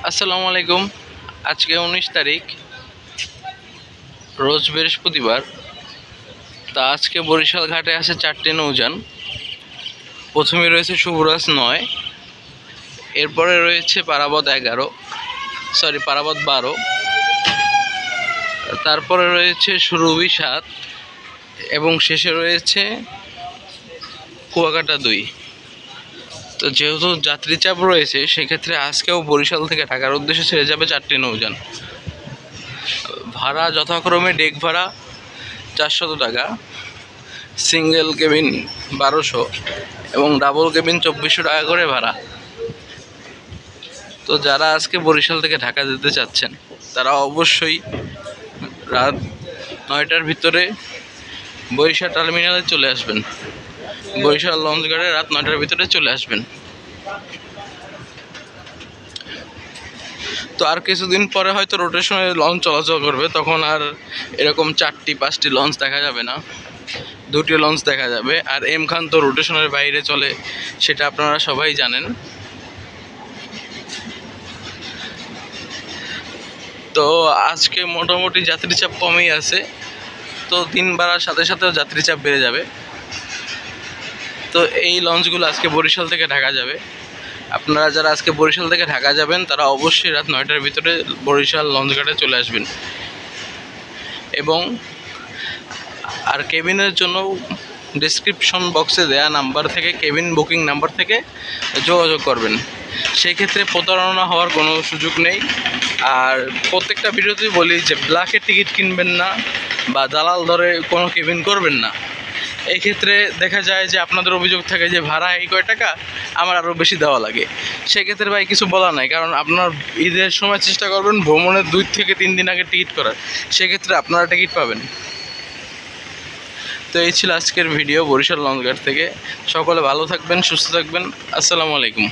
আসসালামু আলাইকুম। আজকে 19 তারিখ, রোজ বৃহস্পতিবার। তা আজকে বরিশাল ঘাটে আছে 4টে নৌযান। প্রথমে রয়েছে শুভরাজ 9, এরপরে রয়েছে পারাবত 12, তারপরে রয়েছে সুরভি 7 এবং শেষে রয়েছে কুয়াকাটা 2। তো যেহেতু যাত্রী চাপ রয়েছে, সেক্ষেত্রে আজকেও বরিশাল থেকে ঢাকার উদ্দেশ্যে ছেড়ে যাবে 4টে নৌযান। ভাড়া যথাক্রমে ডেক ভাড়া 400 টাকা, সিঙ্গেল কেবিন 1200 এবং ডাবল কেবিন 2400 টাকা করে ভাড়া। তো যারা আজকে বরিশাল থেকে ঢাকা যেতে চাচ্ছেন, তারা অবশ্যই রাত 9টার ভিতরে বরিশাল টার্মিনালে চলে আসবেন। বরিশাল লঞ্চ ঘাটে রাত 9টার ভিতরে চলে আসবেন। তো আর কিছুদিন পরে হয়তো রোটেশনে লঞ্চ চলাচল করবে, তখন আর এরকম 4টি-5টি লঞ্চ দেখা যাবে না, 2টি লঞ্চ দেখা যাবে। আর এম খান তো রোটেশনের বাইরে চলে, সেটা আপনারা সবাই জানেন। তো আজকে মোটামুটি যাত্রী চাপ কমই আছে, তো দিন বাড়ার সাথে সাথেও যাত্রী চাপ বেড়ে যাবে। তো এই লঞ্চগুলো আজকে বরিশাল থেকে ঢাকা যাবে। আপনারা যারা আজকে বরিশাল থেকে ঢাকা যাবেন, তারা অবশ্যই রাত 9টার ভিতরে বরিশাল লঞ্চঘাটে চলে আসবেন। এবং আর কেবিনের জন্য ডেসক্রিপশন বক্সে দেয়া নাম্বার থেকে, কেবিন বুকিং নাম্বার থেকে যোগাযোগ করবেন। সেই ক্ষেত্রে প্রতারণা হওয়ার কোনো সুযোগ নেই। আর প্রত্যেকটা ভিডিওতেই বলি যে ব্ল্যাকের টিকিট কিনবেন না বা দালাল ধরে কোনো কেবিন করবেন না। এই ক্ষেত্রে দেখা যায় যে আপনাদের অভিযোগ থাকে যে ভাড়া এই কয় টাকা, আমার আরও বেশি দেওয়া লাগে। সেক্ষেত্রে ভাই কিছু বলা নাই, কারণ আপনার ঈদের সময় চেষ্টা করবেন ভ্রমণের 2 থেকে 3 দিন আগে টিকিট করার, সেক্ষেত্রে আপনারা টিকিট পাবেন। তো এই ছিল আজকের ভিডিও বরিশাল লঞ্চঘাট থেকে। সকলে ভালো থাকবেন, সুস্থ থাকবেন। আসসালামু আলাইকুম।